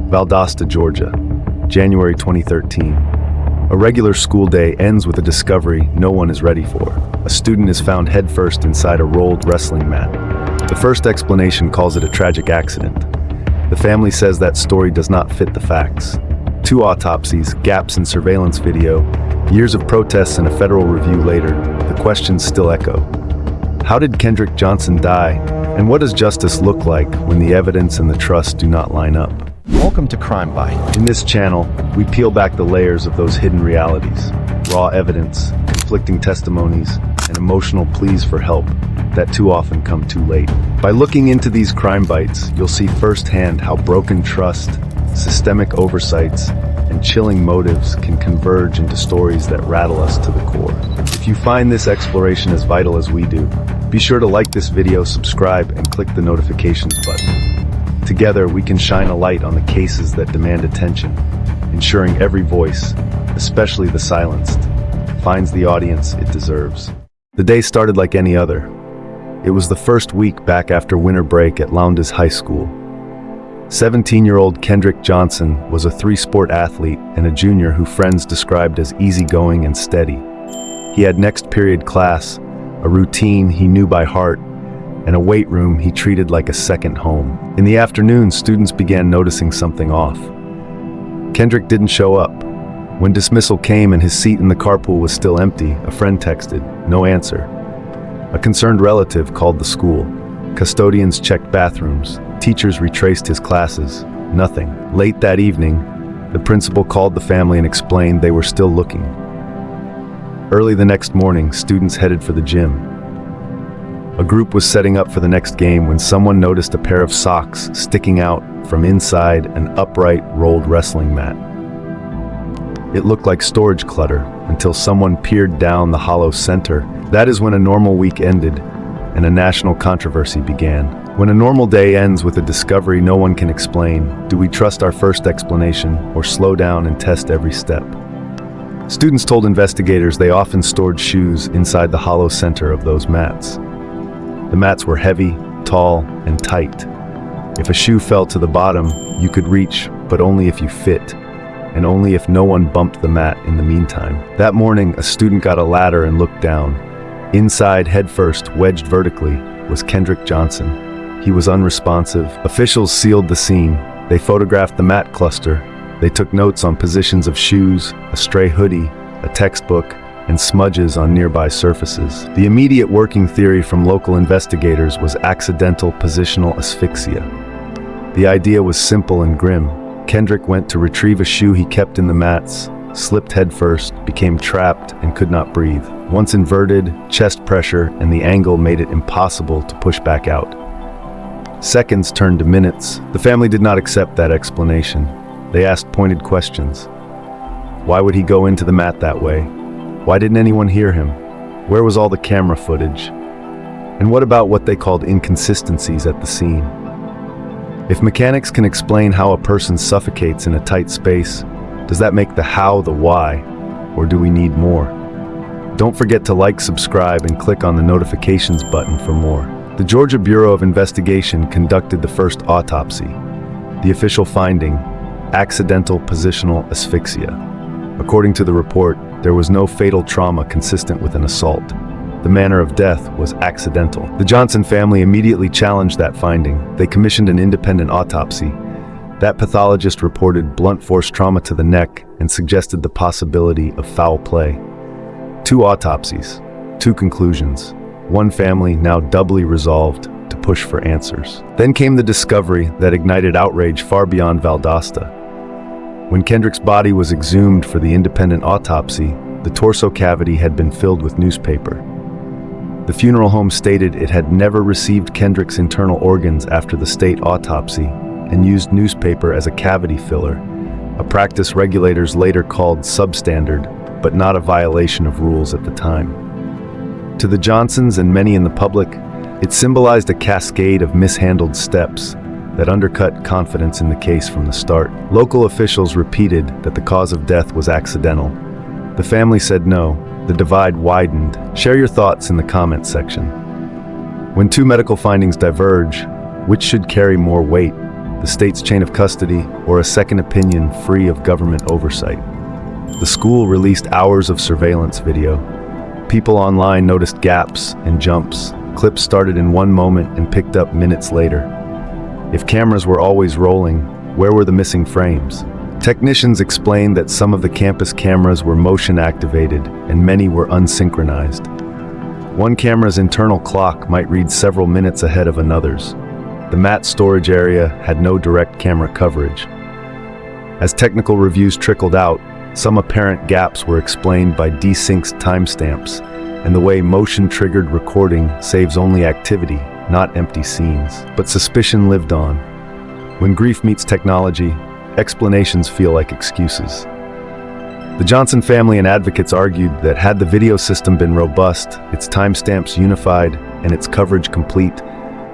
Valdosta, Georgia, January 2013. A regular school day ends with a discovery no one is ready for. A student is found headfirst inside a rolled wrestling mat. The first explanation calls it a tragic accident. The family says that story does not fit the facts. 2 autopsies, gaps in surveillance video, years of protests and a federal review later, the questions still echo. How did Kendrick Johnson die? And what does justice look like when the evidence and the trust do not line up? Welcome to Crime Bite. In this channel, we peel back the layers of those hidden realities, raw evidence, conflicting testimonies, and emotional pleas for help that too often come too late. By looking into these crime bites, you'll see firsthand how broken trust, systemic oversights, and chilling motives can converge into stories that rattle us to the core. If you find this exploration as vital as we do, be sure to like this video, subscribe, and click the notifications button. Together, we can shine a light on the cases that demand attention, ensuring every voice, especially the silenced, finds the audience it deserves. The day started like any other. It was the first week back after winter break at Lowndes High School. 17-year-old Kendrick Johnson was a 3-sport athlete and a junior who friends described as easygoing and steady. He had next period class, a routine he knew by heart, and a weight room he treated like a second home. In the afternoon, students began noticing something off. Kendrick didn't show up. When dismissal came and his seat in the carpool was still empty, a friend texted, no answer. A concerned relative called the school. Custodians checked bathrooms. Teachers retraced his classes. Nothing. Late that evening, the principal called the family and explained they were still looking. Early the next morning, students headed for the gym. A group was setting up for the next game when someone noticed a pair of socks sticking out from inside an upright, rolled wrestling mat. It looked like storage clutter until someone peered down the hollow center. That is when a normal week ended and a national controversy began. When a normal day ends with a discovery no one can explain, do we trust our first explanation or slow down and test every step? Students told investigators they often stored shoes inside the hollow center of those mats. The mats were heavy, tall, and tight. If a shoe fell to the bottom, you could reach, but only if you fit, and only if no one bumped the mat in the meantime. That morning, a student got a ladder and looked down. Inside, headfirst, wedged vertically, was Kendrick Johnson. He was unresponsive. Officials sealed the scene. They photographed the mat cluster. They took notes on positions of shoes, a stray hoodie, a textbook, and smudges on nearby surfaces. The immediate working theory from local investigators was accidental positional asphyxia. The idea was simple and grim. Kendrick went to retrieve a shoe he kept in the mats, slipped headfirst, became trapped, and could not breathe. Once inverted, chest pressure and the angle made it impossible to push back out. Seconds turned to minutes. The family did not accept that explanation. They asked pointed questions. Why would he go into the mat that way? Why didn't anyone hear him? Where was all the camera footage? And what about what they called inconsistencies at the scene? If mechanics can explain how a person suffocates in a tight space, does that make the how the why? Or do we need more? Don't forget to like, subscribe, and click on the notifications button for more. The Georgia Bureau of Investigation conducted the first autopsy. The official finding, accidental positional asphyxia. According to the report, there was no fatal trauma consistent with an assault. The manner of death was accidental. The Johnson family immediately challenged that finding. They commissioned an independent autopsy. That pathologist reported blunt force trauma to the neck and suggested the possibility of foul play. 2 autopsies, 2 conclusions. One family now doubly resolved to push for answers. Then came the discovery that ignited outrage far beyond Valdosta. When Kendrick's body was exhumed for the independent autopsy, the torso cavity had been filled with newspaper. The funeral home stated it had never received Kendrick's internal organs after the state autopsy and used newspaper as a cavity filler, a practice regulators later called substandard, but not a violation of rules at the time. To the Johnsons and many in the public, it symbolized a cascade of mishandled steps that undercut confidence in the case from the start. Local officials repeated that the cause of death was accidental. The family said no. The divide widened. Share your thoughts in the comments section. When 2 medical findings diverge, which should carry more weight? the state's chain of custody, or a second opinion free of government oversight. The school released hours of surveillance video. People online noticed gaps and jumps. Clips started in one moment and picked up minutes later. If cameras were always rolling, where were the missing frames? Technicians explained that some of the campus cameras were motion activated and many were unsynchronized. One camera's internal clock might read several minutes ahead of another's. The mat storage area had no direct camera coverage. As technical reviews trickled out, some apparent gaps were explained by desynced timestamps and the way motion-triggered recording saves only activity, not empty scenes. But suspicion lived on. When grief meets technology, explanations feel like excuses. The Johnson family and advocates argued that had the video system been robust, its timestamps unified, and its coverage complete,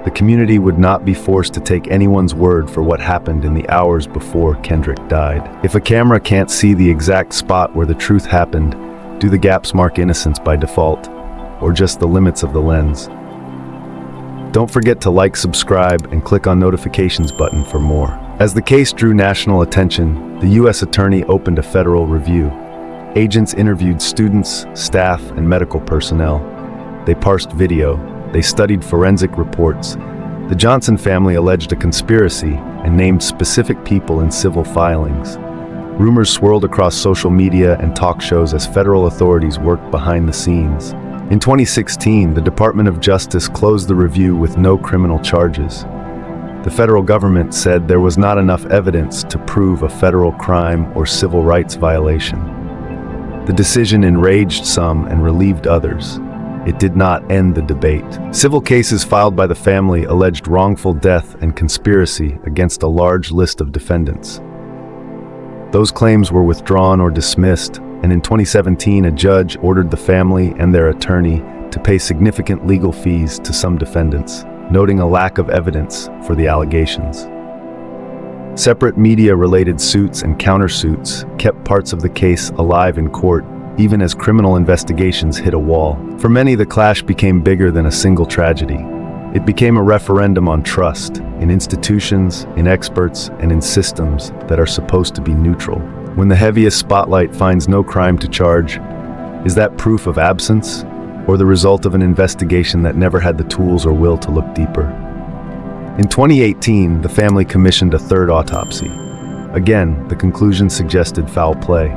the community would not be forced to take anyone's word for what happened in the hours before Kendrick died. If a camera can't see the exact spot where the truth happened, do the gaps mark innocence by default, or just the limits of the lens? Don't forget to like, subscribe, and click on notifications button for more. As the case drew national attention, the U.S. Attorney opened a federal review. Agents interviewed students, staff, and medical personnel. They parsed video. They studied forensic reports. The Johnson family alleged a conspiracy and named specific people in civil filings. Rumors swirled across social media and talk shows as federal authorities worked behind the scenes. In 2016, the Department of Justice closed the review with no criminal charges. The federal government said there was not enough evidence to prove a federal crime or civil rights violation. The decision enraged some and relieved others. It did not end the debate. Civil cases filed by the family alleged wrongful death and conspiracy against a large list of defendants. Those claims were withdrawn or dismissed, and in 2017 a judge ordered the family and their attorney to pay significant legal fees to some defendants, noting a lack of evidence for the allegations. Separate media-related suits and countersuits kept parts of the case alive in court, even as criminal investigations hit a wall. For many, the clash became bigger than a single tragedy. It became a referendum on trust, in institutions, in experts, and in systems that are supposed to be neutral. When the heaviest spotlight finds no crime to charge, is that proof of absence, or the result of an investigation that never had the tools or will to look deeper? In 2018, the family commissioned a third autopsy. Again, the conclusion suggested foul play.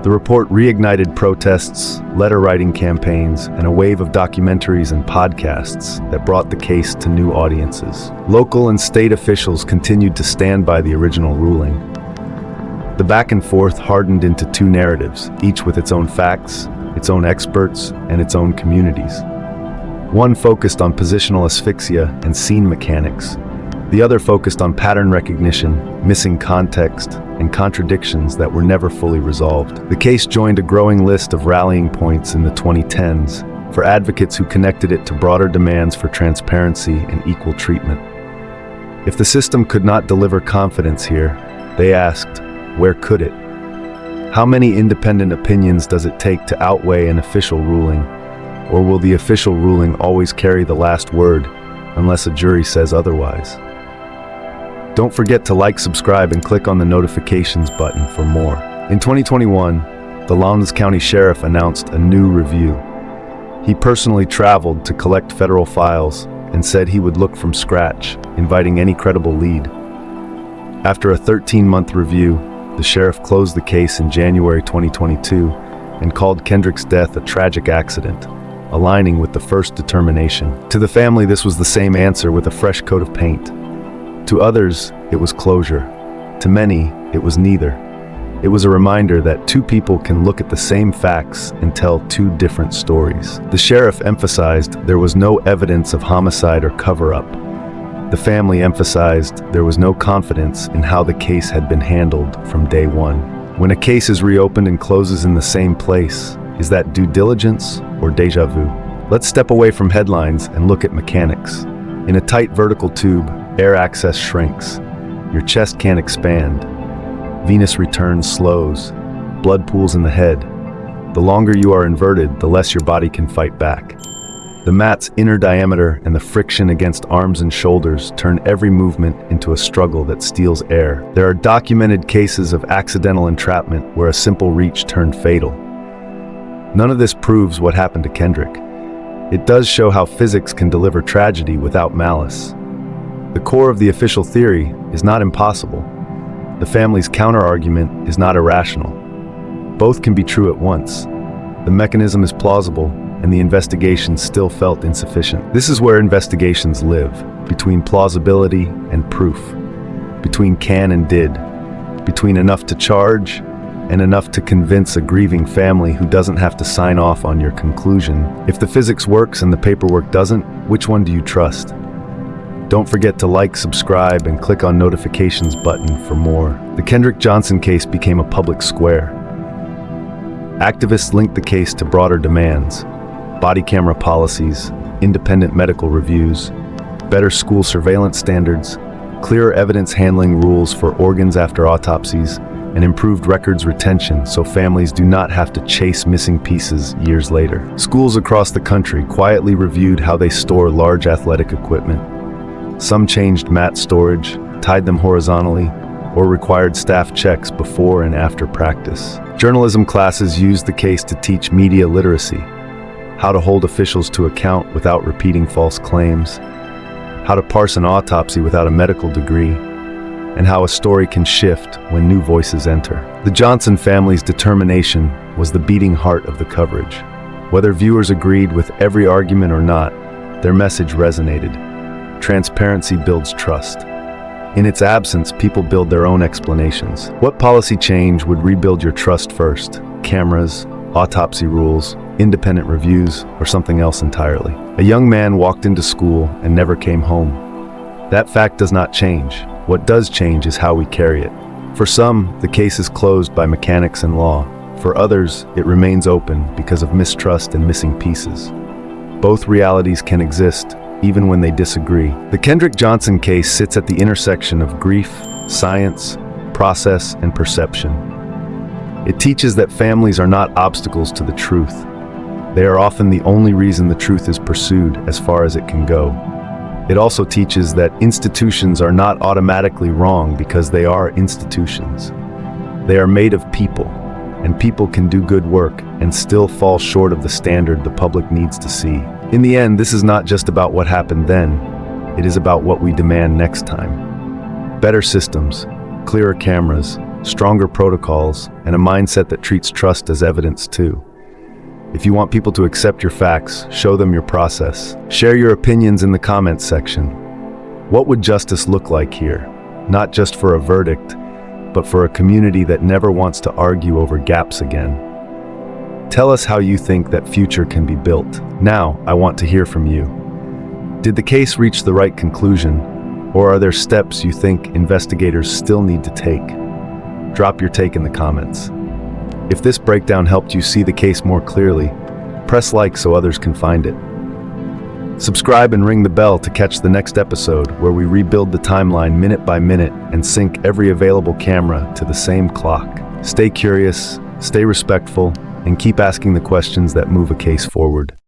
The report reignited protests, letter-writing campaigns, and a wave of documentaries and podcasts that brought the case to new audiences. Local and state officials continued to stand by the original ruling. The back and forth hardened into two narratives, each with its own facts, its own experts, and its own communities. One focused on positional asphyxia and scene mechanics. The other focused on pattern recognition, missing context, and contradictions that were never fully resolved. The case joined a growing list of rallying points in the 2010s for advocates who connected it to broader demands for transparency and equal treatment. If the system could not deliver confidence here, they asked, where could it? How many independent opinions does it take to outweigh an official ruling? Or will the official ruling always carry the last word unless a jury says otherwise? Don't forget to like, subscribe, and click on the notifications button for more. In 2021, the Lowndes County Sheriff announced a new review. He personally traveled to collect federal files and said he would look from scratch, inviting any credible lead. After a 13-month review, the sheriff closed the case in January 2022 and called Kendrick's death a tragic accident, aligning with the first determination. To the family, this was the same answer with a fresh coat of paint. To others, it was closure. To many, it was neither. It was a reminder that two people can look at the same facts and tell two different stories. The sheriff emphasized there was no evidence of homicide or cover-up. The family emphasized there was no confidence in how the case had been handled from day one. When a case is reopened and closes in the same place, is that due diligence or déjà vu? Let's step away from headlines and look at mechanics. In a tight vertical tube, air access shrinks. Your chest can't expand. Venous return slows. Blood pools in the head. The longer you are inverted, the less your body can fight back. The mat's inner diameter and the friction against arms and shoulders turn every movement into a struggle that steals air. There are documented cases of accidental entrapment where a simple reach turned fatal. None of this proves what happened to Kendrick. It does show how physics can deliver tragedy without malice. The core of the official theory is not impossible. The family's counter-argument is not irrational. Both can be true at once. The mechanism is plausible, and the investigation still felt insufficient. This is where investigations live, between plausibility and proof, between can and did, between enough to charge and enough to convince a grieving family who doesn't have to sign off on your conclusion. If the physics works and the paperwork doesn't, which one do you trust? Don't forget to like, subscribe, and click on notifications button for more. The Kendrick Johnson case became a public square. Activists linked the case to broader demands: body camera policies, independent medical reviews, better school surveillance standards, clearer evidence handling rules for organs after autopsies, and improved records retention so families do not have to chase missing pieces years later. Schools across the country quietly reviewed how they store large athletic equipment. Some changed mat storage, tied them horizontally, or required staff checks before and after practice. Journalism classes used the case to teach media literacy, how to hold officials to account without repeating false claims, how to parse an autopsy without a medical degree, and how a story can shift when new voices enter. The Johnson family's determination was the beating heart of the coverage. Whether viewers agreed with every argument or not, their message resonated. Transparency builds trust. In its absence, people build their own explanations. What policy change would rebuild your trust first? Cameras, autopsy rules, independent reviews, or something else entirely? A young man walked into school and never came home. That fact does not change. What does change is how we carry it. For some, the case is closed by mechanics and law. For others, it remains open because of mistrust and missing pieces. Both realities can exist, even when they disagree. The Kendrick Johnson case sits at the intersection of grief, science, process, and perception. It teaches that families are not obstacles to the truth. They are often the only reason the truth is pursued as far as it can go. It also teaches that institutions are not automatically wrong because they are institutions. They are made of people, and people can do good work and still fall short of the standard the public needs to see. In the end, this is not just about what happened then, it is about what we demand next time. Better systems, clearer cameras, stronger protocols, and a mindset that treats trust as evidence too. If you want people to accept your facts, show them your process. Share your opinions in the comments section. What would justice look like here? Not just for a verdict, but for a community that never wants to argue over gaps again. Tell us how you think that future can be built. Now, I want to hear from you. Did the case reach the right conclusion, or are there steps you think investigators still need to take? Drop your take in the comments. If this breakdown helped you see the case more clearly, press like so others can find it. Subscribe and ring the bell to catch the next episode where we rebuild the timeline minute by minute and sync every available camera to the same clock. Stay curious, stay respectful, and keep asking the questions that move a case forward.